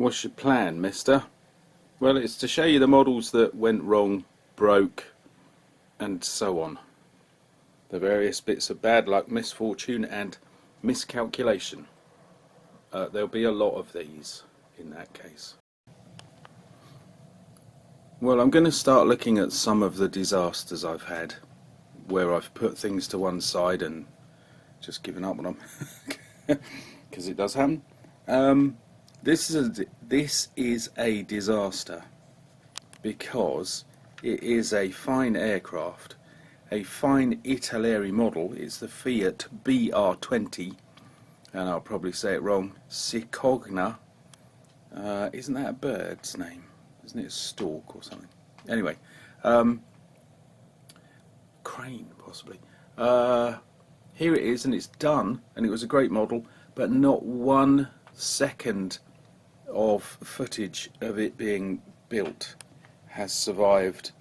What's your plan, mister? Well, it's to show you the models that went wrong, broke, and so on. The various bits of bad luck, misfortune and miscalculation. There'll be a lot of these in that case. Well, I'm going to start looking at some of the disasters I've had, where I've put things to one side and just given up on them, because it does happen. This is a disaster because it is a fine aircraft, a fine Italeri model. It's the Fiat BR20, and I'll probably say it wrong, Cicogna. Isn't that a bird's name? Isn't it a stork or something? Anyway, crane possibly. Here it is, and it's done, and it was a great model, but not 1 second of footage of it being built has survived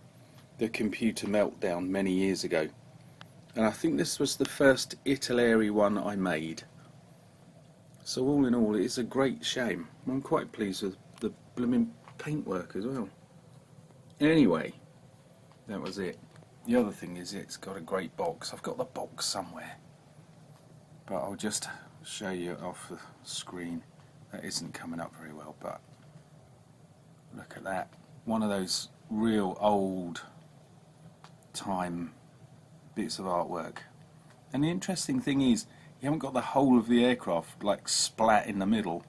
the computer meltdown many years ago. And I think this was the first Italeri one I made. So all in all, it's a great shame. I'm quite pleased with the blooming paintwork as well. Anyway, that was it. The other thing is it's got a great box. I've got the box somewhere, but I'll just show you off the screen. That isn't coming up very well, but look at that. One of those real old time bits of artwork. And the interesting thing is, you haven't got the whole of the aircraft like splat in the middle.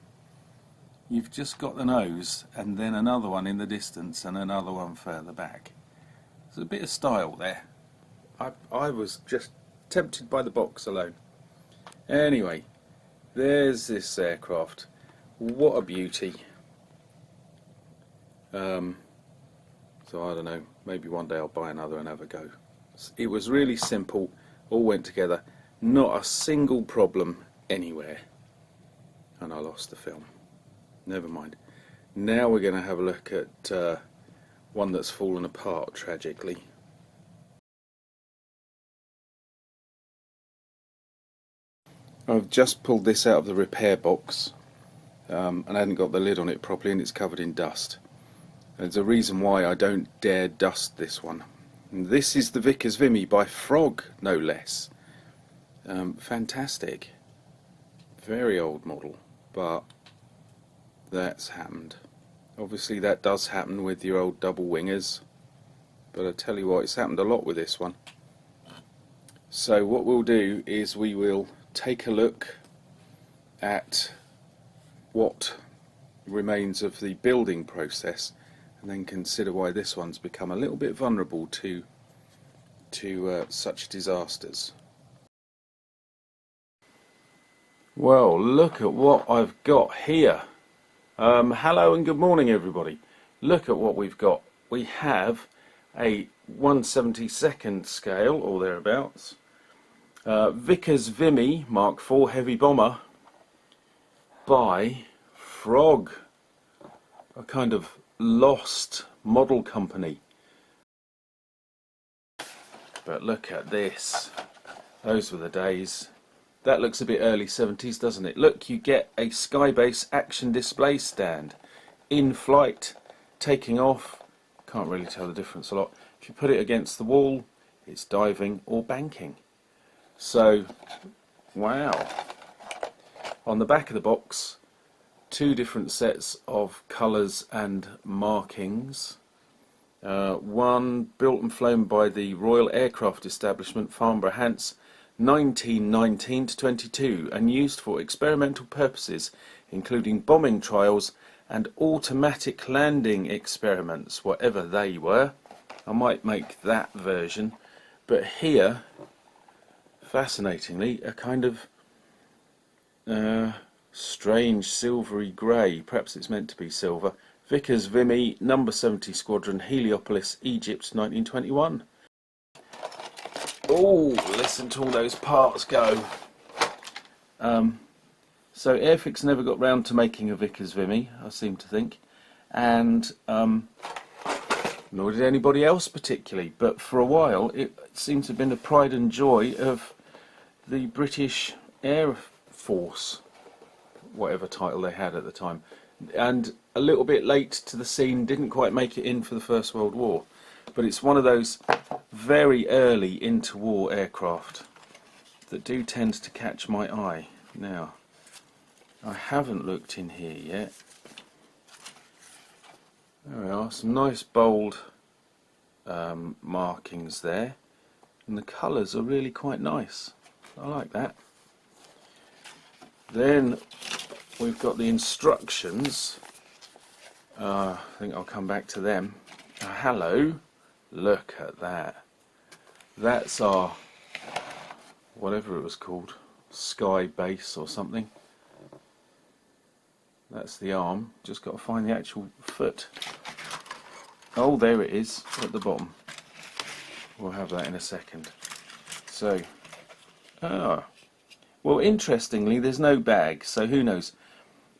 You've just got the nose and then another one in the distance and another one further back. There's a bit of style there. I was just tempted by the box alone. Anyway, there's this aircraft. What a beauty. So I don't know, maybe one day I'll buy another and have a go. It was really simple, all went together, not a single problem anywhere. And I lost the film. Never mind. Now we're going to have a look at one that's fallen apart tragically. I've just pulled this out of the repair box and I hadn't got the lid on it properly, and it's covered in dust. There's a reason why I don't dare dust this one. And this is the Vickers Vimy by Frog, no less. Fantastic. Very old model, but that's happened. Obviously that does happen with your old double wingers, but I tell you what, it's happened a lot with this one. So what we'll do is we will take a look at what remains of the building process, and then consider why this one's become a little bit vulnerable to such disasters. Well, look at what I've got here. Hello and good morning everybody. Look at what we've got. We have a 1/72nd scale or thereabouts Vickers Vimy Mark IV heavy bomber by Frog, a kind of lost model company. But look at this. Those were the days. That looks a bit early 70s, doesn't it? Look, you get a Skybase action display stand in flight, taking off. Can't really tell the difference a lot. If you put it against the wall, it's diving or banking. So, wow. On the back of the box, 2 different sets of colours and markings. One built and flown by the Royal Aircraft Establishment, Farnborough Hants, 1919 to 22, and used for experimental purposes including bombing trials and automatic landing experiments, whatever they were. I might make that version, but here, fascinatingly, a kind of strange silvery grey, perhaps it's meant to be silver, Vickers Vimy, number 70 Squadron, Heliopolis, Egypt, 1921. Oh, listen to all those parts go. So Airfix never got round to making a Vickers Vimy, I seem to think, and nor did anybody else particularly, but for a while it seems to have been a pride and joy of the British Air Force, whatever title they had at the time. and a little bit late to the scene, didn't quite make it in for the First World War, but it's one of those very early interwar aircraft that do tend to catch my eye. Now, I haven't looked in here yet. There we are, some nice bold markings there, and the colours are really quite nice. I like that. Then we've got the instructions. I think I'll come back to them. Hello, look at that. That's our, whatever it was called, Sky Base or something. That's the arm, just got to find the actual foot. Oh, there it is at the bottom. We'll have that in a second. So, well, interestingly, there's no bag, so who knows?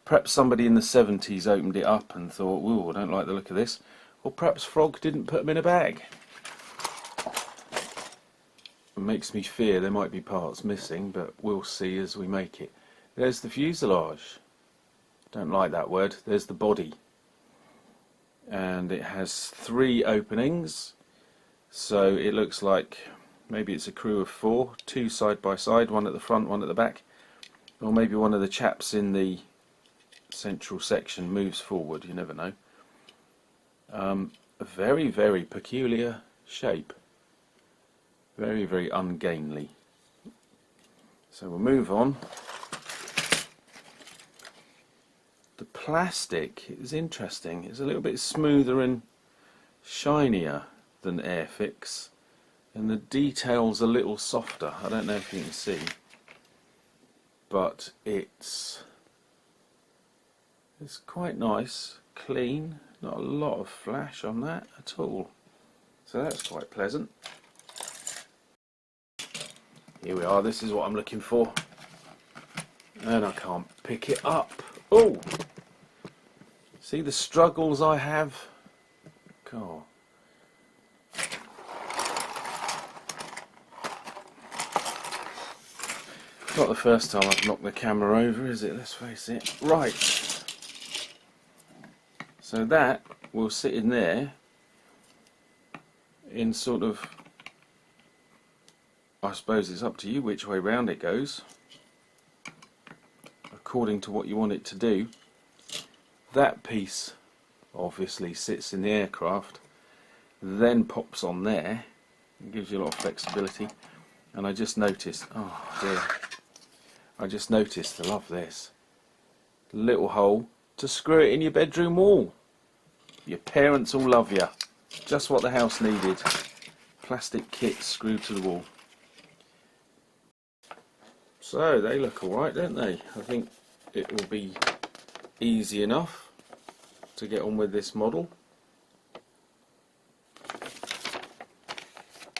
Perhaps somebody in the 70s opened it up and thought, "Ooh, I don't like the look of this." Or perhaps Frog didn't put them in a bag. It makes me fear there might be parts missing, but we'll see as we make it. There's the fuselage. Don't like that word. There's the body. And it has 3 openings. So it looks like maybe it's a crew of 4, 2 side by side, one at the front, one at the back. Or maybe one of the chaps in the central section moves forward, you never know. A very, very peculiar shape. Very, very ungainly. So we'll move on. The plastic is interesting. It's a little bit smoother and shinier than Airfix, and the detail's a little softer. I don't know if you can see, but it's quite nice, clean, not a lot of flash on that at all. So that's quite pleasant. Here we are, this is what I'm looking for. And I can't pick it up. Oh! See the struggles I have? God. Not the first time I've knocked the camera over, is it? Let's face it. Right. So that will sit in there in sort of, I suppose it's up to you which way round it goes, according to what you want it to do. That piece obviously sits in the aircraft, then pops on there, and gives you a lot of flexibility. And I just noticed, oh dear, I just noticed, I love this, little hole to screw it in your bedroom wall. Your parents all love you. Just what the house needed. Plastic kit screwed to the wall. So they look alright, don't they? I think it will be easy enough to get on with this model.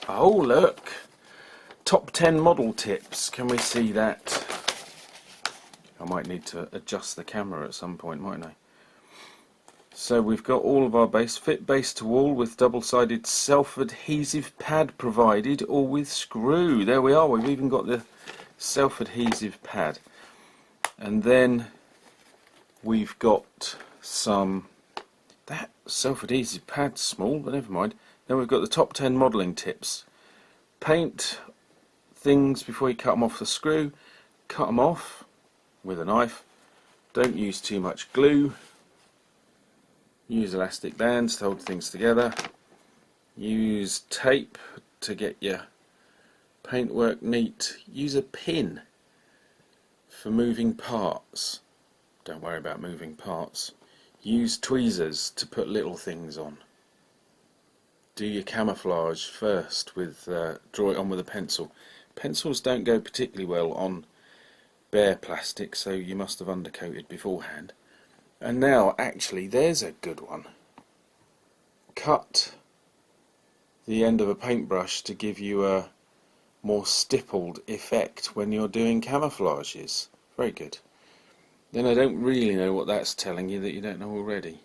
Oh look! Top 10 model tips. Can we see that? I might need to adjust the camera at some point, mightn't I? So we've got all of our base, fit base to wall with double-sided self-adhesive pad provided, or with screw. There we are, we've even got the self-adhesive pad. And then we've got some, that self-adhesive pad's small, but never mind. Then we've got the top 10 modelling tips. Paint things before you cut them off the screw. Cut them off with a knife. Don't use too much glue. Use elastic bands to hold things together. Use tape to get your paintwork neat. Use a pin for moving parts. Don't worry about moving parts. Use tweezers to put little things on. Do your camouflage first with draw it on with a pencil. Pencils don't go particularly well on bare plastic, so you must have undercoated beforehand. And now, actually, there's a good one. Cut the end of a paintbrush to give you a more stippled effect when you're doing camouflages. Very good. Then I don't really know what that's telling you that you don't know already.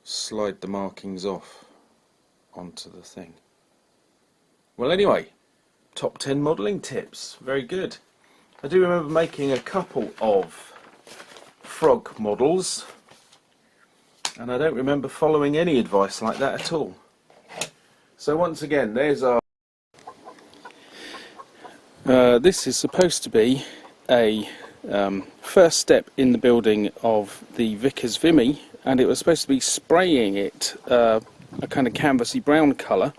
Slide the markings off onto the thing. Well, anyway, top 10 modelling tips. Very good. I do remember making a couple of frog models, and I don't remember following any advice like that at all. So once again, there's our... this is supposed to be a first step in the building of the Vickers Vimy, and it was supposed to be spraying it a kind of canvassy brown colour,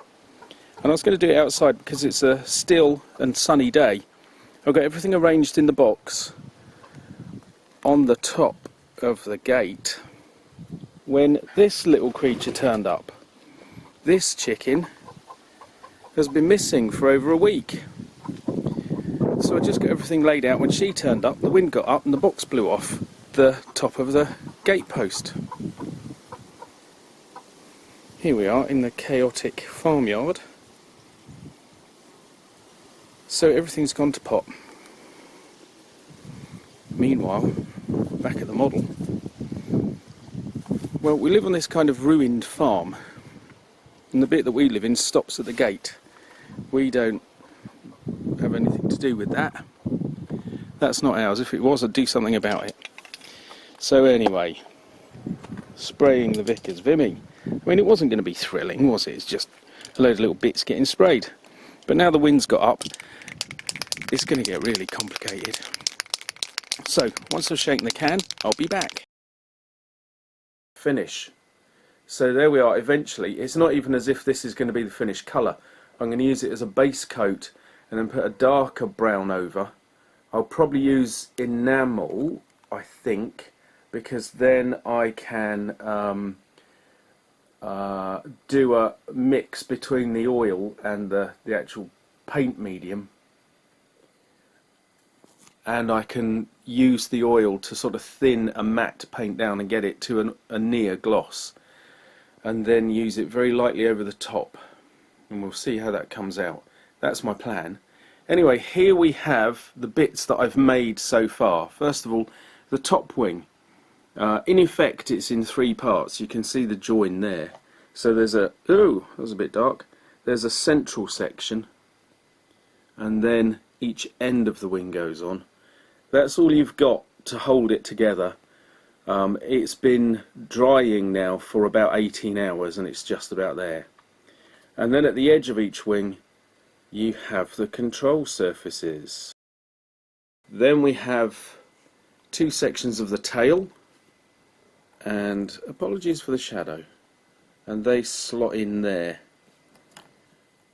and I was going to do it outside because it's a still and sunny day. I've got everything arranged in the box on the top of the gate when this little creature turned up. This chicken has been missing for over a week. So I just got everything laid out. When she turned up, the wind got up and the box blew off the top of the gate post. Here we are in the chaotic farmyard. So everything's gone to pot. Meanwhile, back at the model, well, we live on this kind of ruined farm, and the bit that we live in stops at the gate. We don't have anything to do with that. That's not ours. If it was, I'd do something about it. So anyway, spraying the Vickers Vimy. I mean, it wasn't going to be thrilling, was it? It's just a load of little bits getting sprayed. But now the wind's got up, it's going to get really complicated. So, once I've shaken the can, I'll be back. Finish. So there we are, eventually. It's not even as if this is going to be the finished colour. I'm going to use it as a base coat and then put a darker brown over. I'll probably use enamel, I think, because then I can do a mix between the oil and the actual paint medium. And I can use the oil to sort of thin a matte paint down and get it to a near gloss, and then use it very lightly over the top, and we'll see how that comes out. That's my plan. Anyway, here we have the bits that I've made so far. First of all, the top wing. In effect, it's in three parts. You can see the join there. So there's a... oh, that was a bit dark. There's a central section, and then each end of the wing goes on. That's all you've got to hold it together. It's been drying now for about 18 hours and it's just about there. And then at the edge of each wing you have the control surfaces. Then we have two sections of the tail, and apologies for the shadow, and they slot in there.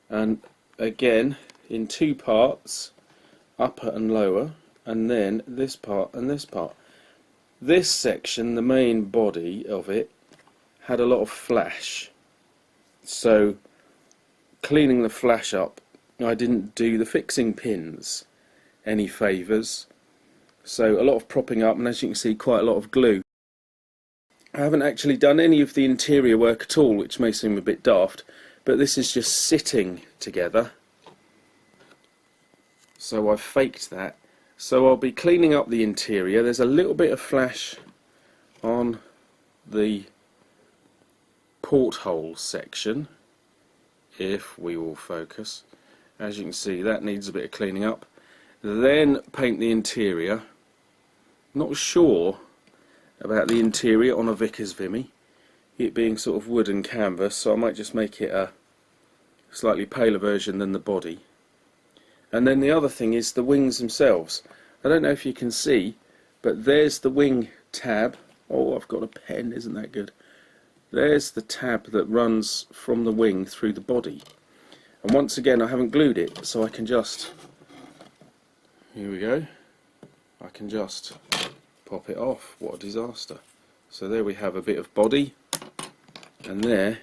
And again in two parts, upper and lower, and then this part and this part. This section, the main body of it, had a lot of flash, so cleaning the flash up, I didn't do the fixing pins any favours, so a lot of propping up, and as you can see, quite a lot of glue. I haven't actually done any of the interior work at all, which may seem a bit daft, but this is just sitting together, so I've faked that. So I'll be cleaning up the interior. There's a little bit of flash on the porthole section, if we will focus. As you can see, that needs a bit of cleaning up. Then paint the interior. Not sure about the interior on a Vickers Vimy, it being sort of wood and canvas, so I might just make it a slightly paler version than the body. And then the other thing is the wings themselves. I don't know if you can see, but there's the wing tab. Oh, I've got a pen, isn't that good? There's the tab that runs from the wing through the body. And once again, I haven't glued it, so I can just... here we go. I can just pop it off. What a disaster. So there we have a bit of body, and there...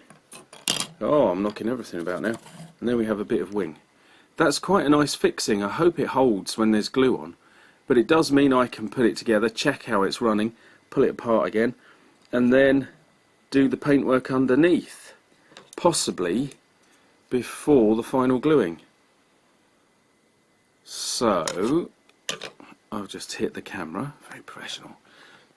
oh, I'm knocking everything about now. And then we have a bit of wing. That's quite a nice fixing. I hope it holds when there's glue on, but it does mean I can put it together, check how it's running, pull it apart again, and then do the paintwork underneath, possibly before the final gluing. So I'll just hit the camera, very professional.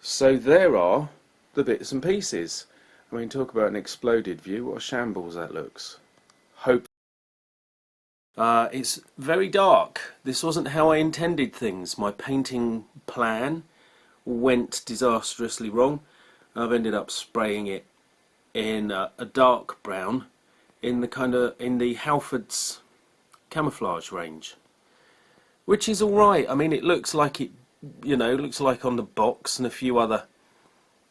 So there are the bits and pieces. I mean, talk about an exploded view, what a shambles that looks. Hope. It's very dark. This wasn't how I intended things. My painting plan went disastrously wrong. I've ended up spraying it in a dark brown in the Halfords camouflage range, which is all right. I mean, it looks like it, looks like on the box and a few other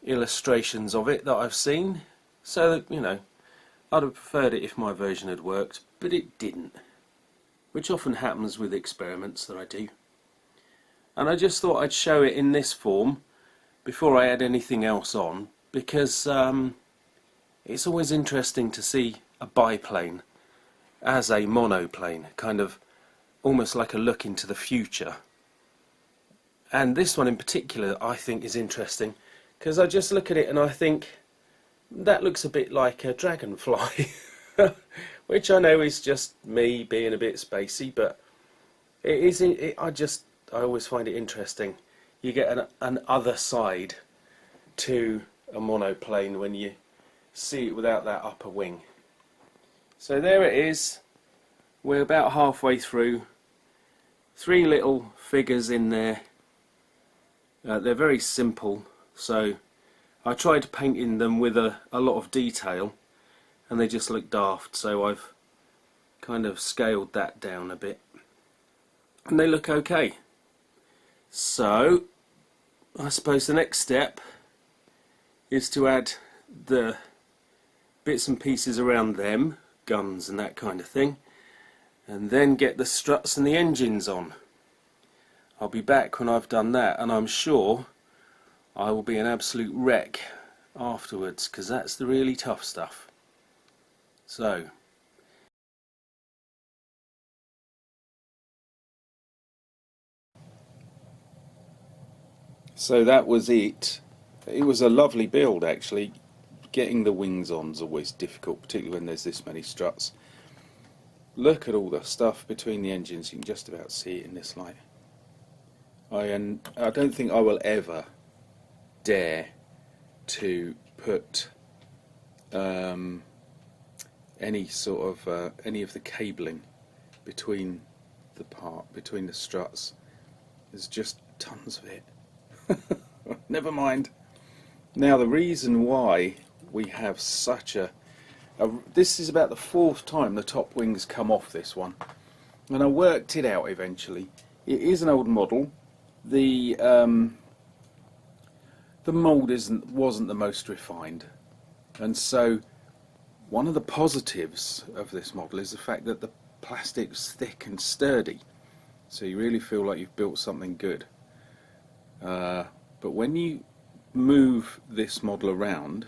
illustrations of it that I've seen. So, I'd have preferred it if my version had worked, but it didn't, which often happens with experiments that I do. And I just thought I'd show it in this form before I add anything else on, because it's always interesting to see a biplane as a monoplane, kind of almost like a look into the future. And this one in particular I think is interesting, because I just look at it and I think that looks a bit like a dragonfly, which I know is just me being a bit spacey, but it is. I always find it interesting. You get an other side to a monoplane when you see it without that upper wing. So there it is. We're about halfway through. 3 little figures in there. They're very simple, so I tried painting them with a lot of detail and they just look daft, so I've kind of scaled that down a bit and they look okay. So I suppose the next step is to add the bits and pieces around them, guns and that kind of thing, and then get the struts and the engines on. I'll be back when I've done that, and I'm sure I will be an absolute wreck afterwards, because that's the really tough stuff. So that was it. It was a lovely build actually. Getting the wings on is always difficult, particularly when there's this many struts. Look at all the stuff between the engines, you can just about see it in this light. I don't think I will ever dare to put any of the cabling between the struts. There's just tons of it. Never mind. Now the reason why we have such this is about the 4th time the top wings come off this one, and I worked it out eventually. It is an old model. The mould wasn't the most refined, and so one of the positives of this model is the fact that the plastic's thick and sturdy, so you really feel like you've built something good. But when you move this model around,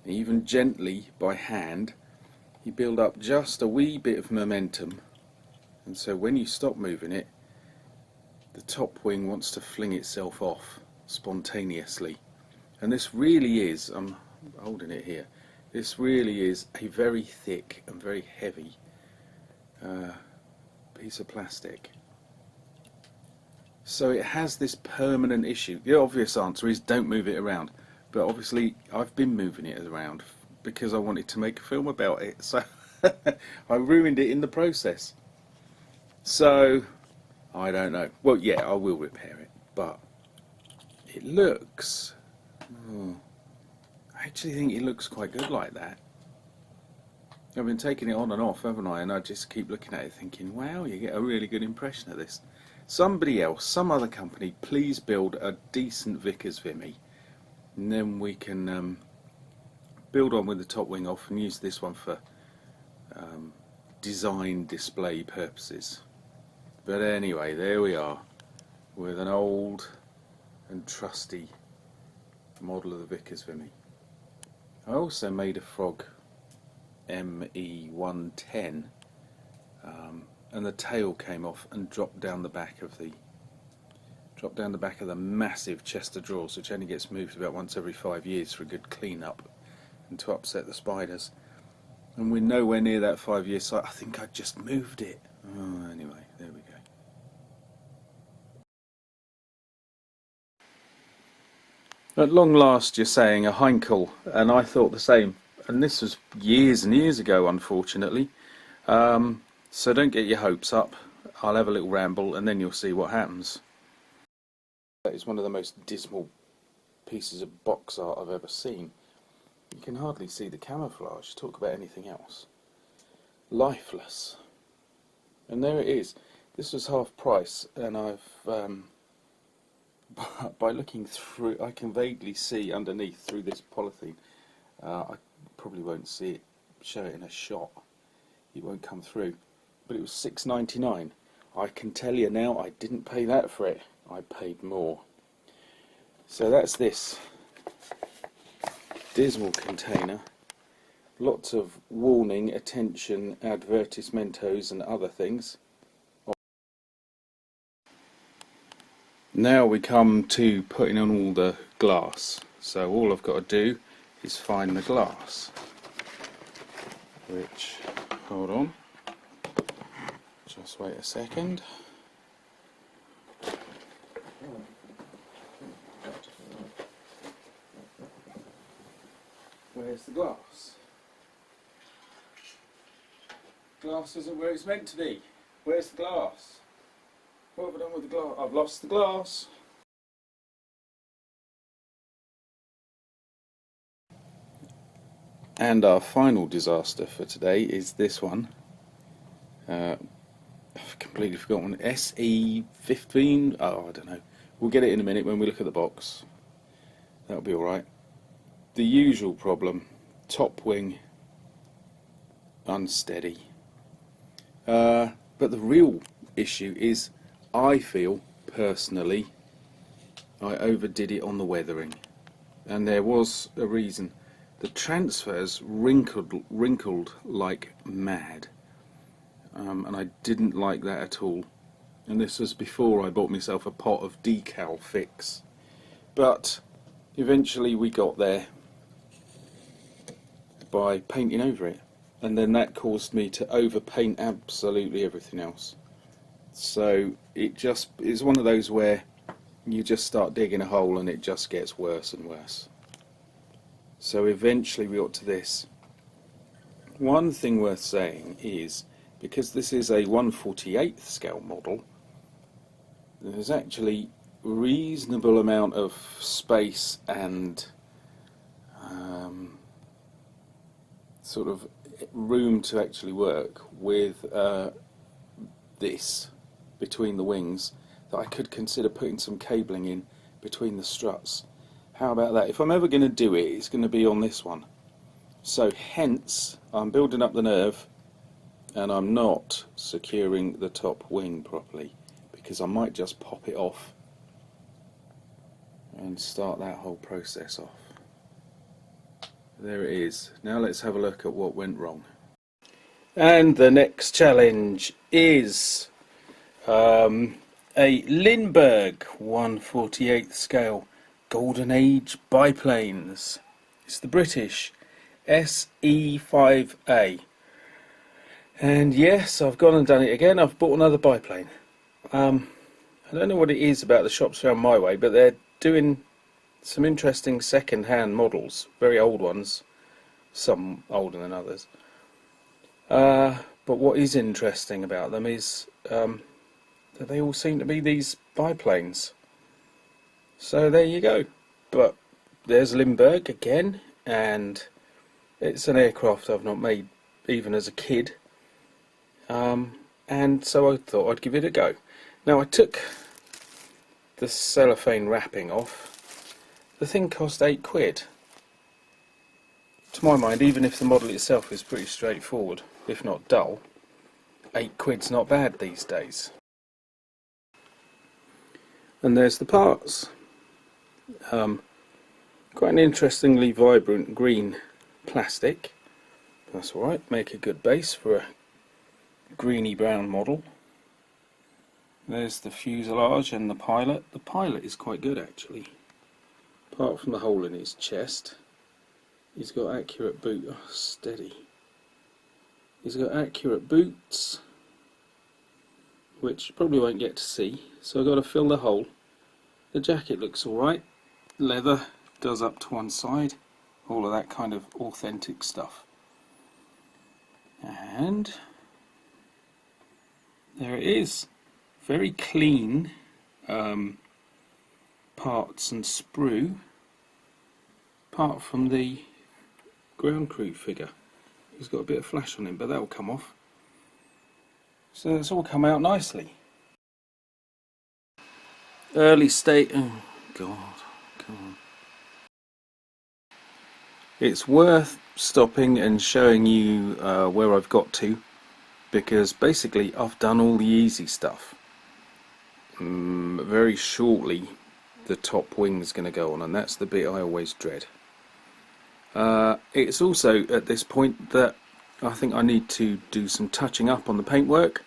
even gently by hand, you build up just a wee bit of momentum, and so when you stop moving it, the top wing wants to fling itself off spontaneously. And this really is, I'm holding it here, this really is a very thick and very heavy piece of plastic. So it has this permanent issue. The obvious answer is don't move it around, but obviously I've been moving it around because I wanted to make a film about it, so I ruined it in the process. So I don't know. Well, yeah, I will repair it, but it looks... I actually think it looks quite good like that. I've been taking it on and off, haven't I? And I just keep looking at it thinking, wow, you get a really good impression of this. Somebody else, some other company, please build a decent Vickers Vimy, and then we can build on with the top wing off and use this one for design display purposes. But anyway, there we are with an old and trusty model of the Vickers Vimy. I also made a Frog ME110, and the tail came off and dropped down the back of the massive chest of drawers, which only gets moved about once every 5 years for a good clean up and to upset the spiders. And we're nowhere near that 5-year site. I think I just moved it. Oh, anyway, there we go. At long last, you're saying a Heinkel, and I thought the same. And this was years and years ago, unfortunately. So don't get your hopes up. I'll have a little ramble, and then you'll see what happens. That is one of the most dismal pieces of box art I've ever seen. You can hardly see the camouflage, talk about anything else. Lifeless. And there it is. This was half price, and I've by looking through, I can vaguely see underneath through this polythene. I probably won't see it, show it in a shot. It won't come through. But it was $6.99. I can tell you now, I didn't pay that for it. I paid more. So that's this dismal container. Lots of warning, attention, advertisementos and other things. Now we come to putting on all the glass. So all I've got to do is find the glass. Which, hold on, just wait a second. Where's the glass? Glass isn't where it's meant to be. Where's the glass? What have I done with the glass? I've lost the glass. And our final disaster for today is this one. I've completely forgotten. SE15? Oh, I don't know. We'll get it in a minute when we look at the box. That'll be alright. The usual problem. Top wing unsteady. But the real issue is, I feel, personally, I overdid it on the weathering. And there was a reason. The transfers wrinkled like mad. And I didn't like that at all. And this was before I bought myself a pot of decal fix. But eventually we got there by painting over it. And then that caused me to overpaint absolutely everything else. So it's one of those where you just start digging a hole and it just gets worse and worse. So eventually we got to this. One thing worth saying is, because this is a 1/48th scale model, there's actually a reasonable amount of space and sort of room to actually work with this between the wings, that I could consider putting some cabling in between the struts. How about that? If I'm ever going to do it, it's going to be on this one. So hence, I'm building up the nerve, and I'm not securing the top wing properly, because I might just pop it off and start that whole process off. There it is. Now let's have a look at what went wrong. And the next challenge is a Lindbergh 1/48th scale Golden Age biplanes. It's the British SE5A. And yes, I've gone and done it again. I've bought another biplane. I don't know what it is about the shops around my way, but they're doing some interesting second-hand models, very old ones, some older than others. But what is interesting about them is that they all seem to be these biplanes. So there you go. But there's Lindbergh again, and it's an aircraft I've not made even as a kid. And so I thought I'd give it a go. Now I took the cellophane wrapping off. The thing cost £8. To my mind, even if the model itself is pretty straightforward, if not dull, £8's not bad these days. And there's the parts. Quite an interestingly vibrant green plastic. That's alright, make a good base for a greeny brown model. There's the fuselage and the pilot. The pilot is quite good actually. Apart from the hole in his chest, he's got accurate boot. Oh, steady. He's got accurate boots, which you probably won't get to see, so I've got to fill the hole. The jacket looks alright. Leather does up to one side. All of that kind of authentic stuff. And there it is. Very clean parts and sprue, apart from the ground crew figure. He's got a bit of flash on him, but that will come off. So it's all come out nicely. Early state. Oh God, come on. It's worth stopping and showing you where I've got to, because basically I've done all the easy stuff. Very shortly the top wing's going to go on, and that's the bit I always dread. It's also at this point that I think I need to do some touching up on the paintwork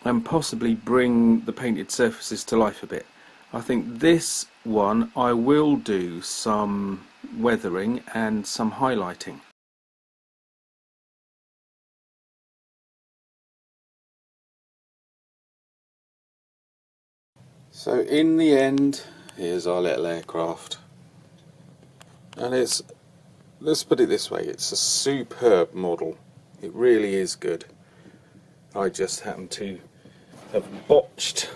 and possibly bring the painted surfaces to life a bit. I think this one I will do some weathering and some highlighting. So in the end, here's our little aircraft, and it's, let's put it this way, it's a superb model. It really is good. I just happen to have botched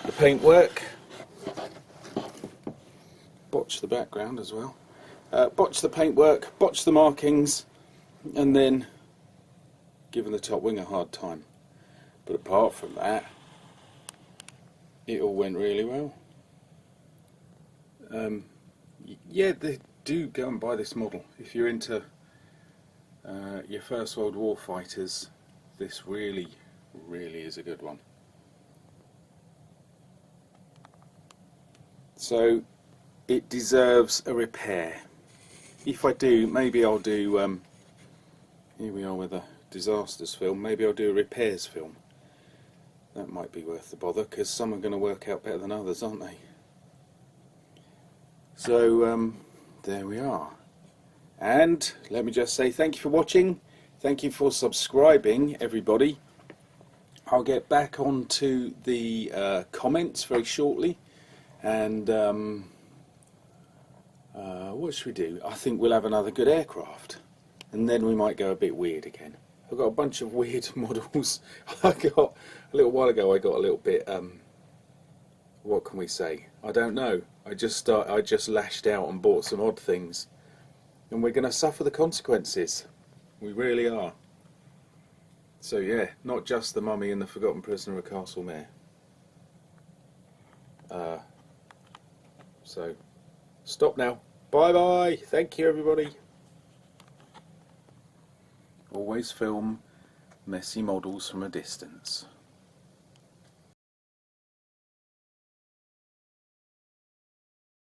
the paintwork, botched the background as well, botched the paintwork, botched the markings, and then given the top wing a hard time. But apart from that, it all went really well. Yeah, do go and buy this model if you're into your First World War fighters. This really is a good one. So it deserves a repair. If I do, maybe I'll do, here we are with a Diasters film, maybe I'll do a repairs film. That might be worth the bother, because some are going to work out better than others, aren't they? So there we are. And let me just say thank you for watching. Thank you for subscribing, everybody. I'll get back onto the comments very shortly. And what should we do? I think we'll have another good aircraft. And then we might go a bit weird again. I've got a bunch of weird models. I got a little while ago. I got a little bit. What can we say? I don't know. I just lashed out and bought some odd things, and we're going to suffer the consequences. We really are. So yeah, not just the Mummy and the Forgotten Prisoner of Castlemaine. So stop now. Bye bye. Thank you, everybody. Always film messy models from a distance.